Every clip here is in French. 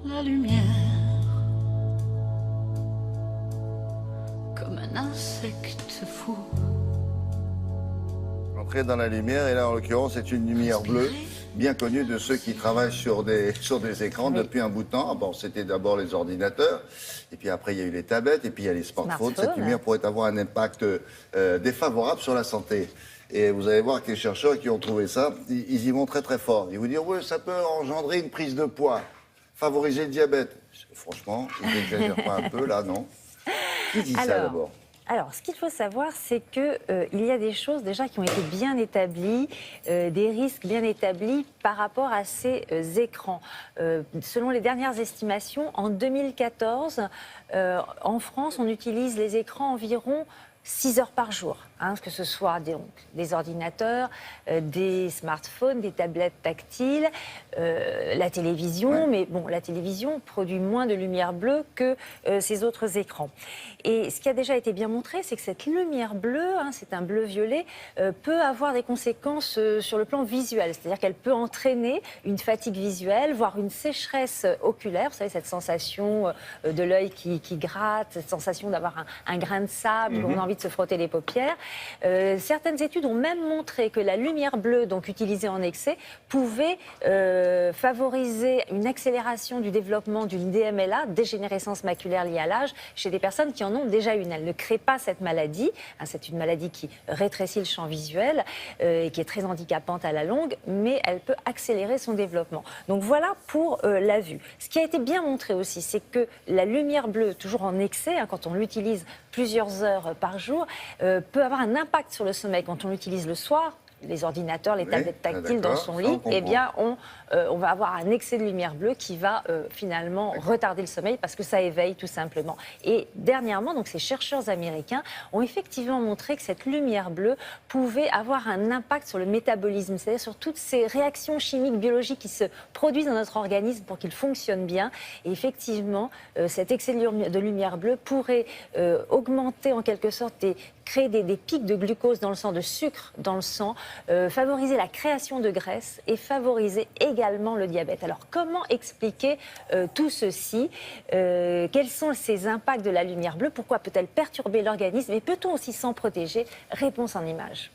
la lumière, comme un insecte fou. Entrer dans la lumière, et là en l'occurrence c'est une lumière bleue, bien connue de ceux qui travaillent sur des écrans depuis un bout de temps. Bon, c'était d'abord les ordinateurs, et puis après il y a eu les tablettes, et puis il y a les smartphones. Cette lumière pourrait avoir un impact défavorable sur la santé. Et vous allez voir que les chercheurs qui ont trouvé ça, ils y vont très très fort. Ils vous disent, oui, ça peut engendrer une prise de poids, favoriser le diabète. Franchement, ils n'exagèrent pas un peu là, non? Qui dit ça d'abord? Alors, ce qu'il faut savoir, c'est qu'il y a des choses déjà qui ont été bien établies, des risques bien établis par rapport à ces écrans. Selon les dernières estimations, en 2014, en France, on utilise les écrans environ 6 heures par jour, que ce soit des ordinateurs, des smartphones, des tablettes tactiles, la télévision, mais bon, la télévision produit moins de lumière bleue que ces autres écrans. Et ce qui a déjà été bien montré, c'est que cette lumière bleue, c'est un bleu-violet, peut avoir des conséquences sur le plan visuel, c'est-à-dire qu'elle peut entraîner une fatigue visuelle, voire une sécheresse oculaire, vous savez, cette sensation de l'œil qui gratte, cette sensation d'avoir un grain de sable, on a envie de se frotter les paupières. Certaines études ont même montré que la lumière bleue, donc utilisée en excès, pouvait favoriser une accélération du développement d'une DMLA, dégénérescence maculaire liée à l'âge, chez des personnes qui en ont déjà une. Elle ne crée pas cette maladie, c'est une maladie qui rétrécit le champ visuel et qui est très handicapante à la longue, mais elle peut accélérer son développement. Donc voilà pour la vue. Ce qui a été bien montré aussi, c'est que la lumière bleue, toujours en excès, quand on l'utilise plusieurs heures par jour, peut avoir un impact sur le sommeil. Quand on l'utilise le soir, les ordinateurs, les tablettes tactiles dans son lit, eh bien, on va avoir un excès de lumière bleue qui va finalement retarder le sommeil parce que ça éveille tout simplement. Et dernièrement, donc, ces chercheurs américains ont effectivement montré que cette lumière bleue pouvait avoir un impact sur le métabolisme, c'est-à-dire sur toutes ces réactions chimiques, biologiques qui se produisent dans notre organisme pour qu'il fonctionne bien. Et effectivement, cet excès de lumière bleue pourrait augmenter en quelque sorte créer des pics de glucose dans le sang, de sucre dans le sang, favoriser la création de graisse et favoriser également le diabète. Alors, comment expliquer tout ceci? Quels sont ces impacts de la lumière bleue? Pourquoi peut-elle perturber l'organisme? Et peut-on aussi s'en protéger? Réponse en images.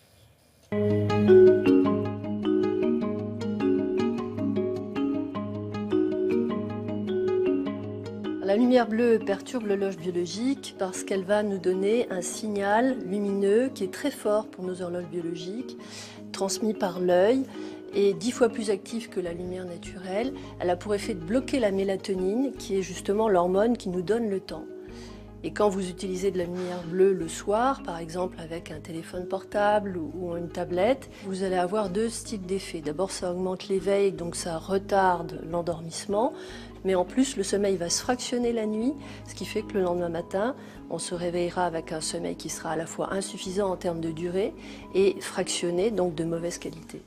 La lumière bleue perturbe l'horloge biologique parce qu'elle va nous donner un signal lumineux qui est très fort pour nos horloges biologiques, transmis par l'œil et 10 fois plus actif que la lumière naturelle. Elle a pour effet de bloquer la mélatonine, qui est justement l'hormone qui nous donne le temps. Et quand vous utilisez de la lumière bleue le soir, par exemple avec un téléphone portable ou une tablette, vous allez avoir deux styles d'effets. D'abord, ça augmente l'éveil, donc ça retarde l'endormissement. Mais en plus, le sommeil va se fractionner la nuit, ce qui fait que le lendemain matin, on se réveillera avec un sommeil qui sera à la fois insuffisant en termes de durée et fractionné, donc de mauvaise qualité.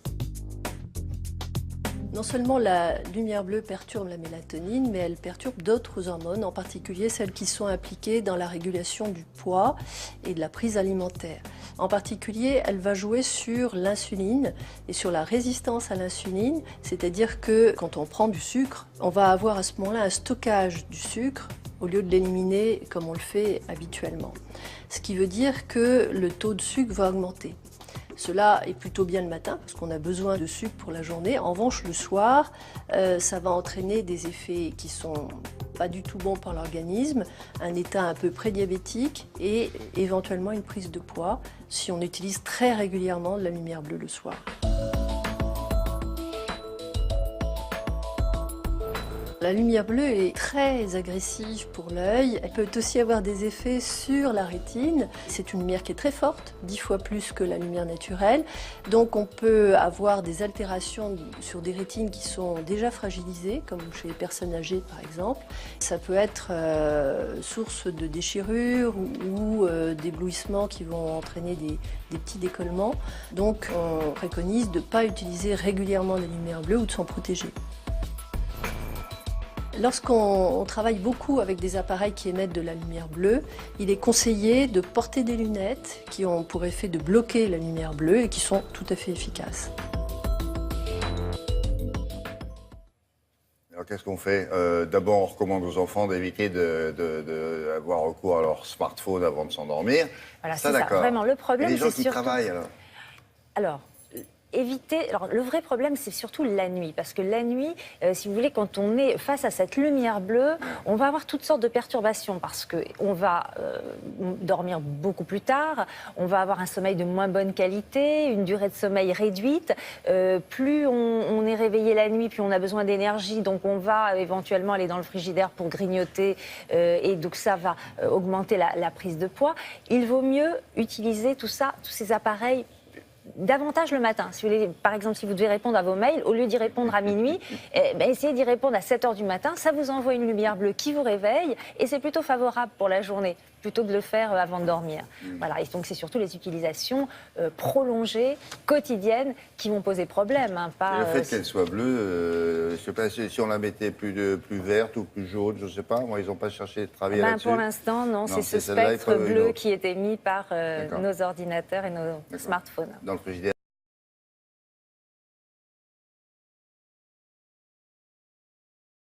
Non seulement la lumière bleue perturbe la mélatonine, mais elle perturbe d'autres hormones, en particulier celles qui sont impliquées dans la régulation du poids et de la prise alimentaire. En particulier, elle va jouer sur l'insuline et sur la résistance à l'insuline, c'est-à-dire que quand on prend du sucre, on va avoir à ce moment-là un stockage du sucre au lieu de l'éliminer comme on le fait habituellement. Ce qui veut dire que le taux de sucre va augmenter. Cela est plutôt bien le matin parce qu'on a besoin de sucre pour la journée. En revanche, le soir, ça va entraîner des effets qui sont pas du tout bons pour l'organisme, un état un peu prédiabétique et éventuellement une prise de poids si on utilise très régulièrement de la lumière bleue le soir. La lumière bleue est très agressive pour l'œil. Elle peut aussi avoir des effets sur la rétine. C'est une lumière qui est très forte, 10 fois plus que la lumière naturelle. Donc on peut avoir des altérations sur des rétines qui sont déjà fragilisées, comme chez les personnes âgées par exemple. Ça peut être source de déchirures ou d'éblouissements qui vont entraîner des petits décollements. Donc on préconise de ne pas utiliser régulièrement la lumière bleue ou de s'en protéger. Lorsqu'on travaille beaucoup avec des appareils qui émettent de la lumière bleue, il est conseillé de porter des lunettes qui ont pour effet de bloquer la lumière bleue et qui sont tout à fait efficaces. Alors, Qu'est-ce qu'on fait? D'abord, on recommande aux enfants d'éviter d'avoir recours à leur smartphone avant de s'endormir. Voilà, Ça, c'est ça. d'accord. Vraiment, le problème, Et les gens c'est qui surtout... travaillent, alors? Alors, éviter. Alors, le vrai problème, c'est surtout la nuit. Parce que la nuit, si vous voulez, quand on est face à cette lumière bleue, on va avoir toutes sortes de perturbations. Parce qu'on va dormir beaucoup plus tard, on va avoir un sommeil de moins bonne qualité, une durée de sommeil réduite. Plus on est réveillé la nuit, plus on a besoin d'énergie. Donc, on va éventuellement aller dans le frigidaire pour grignoter. Et donc, ça va augmenter la prise de poids. Il vaut mieux utiliser tout ça, tous ces appareils davantage le matin. Si vous voulez, par exemple, si vous devez répondre à vos mails, au lieu d'y répondre à minuit, essayez d'y répondre à 7 h du matin. Ça vous envoie une lumière bleue qui vous réveille et c'est plutôt favorable pour la journée plutôt que de le faire avant de dormir. Voilà. Et donc, c'est surtout les utilisations prolongées, quotidiennes, qui vont poser problème. Hein, pas, Et le fait qu'elle soit bleue, je ne sais pas si on la mettait plus verte ou plus jaune, je ne sais pas. Moi, ils n'ont pas cherché de travailler là-dessus. Pour l'instant, non. C'est ce celle-là, il spectre faut une bleu autre. qui est émis par D'accord. nos ordinateurs et nos smartphones. Dans le frigidaire.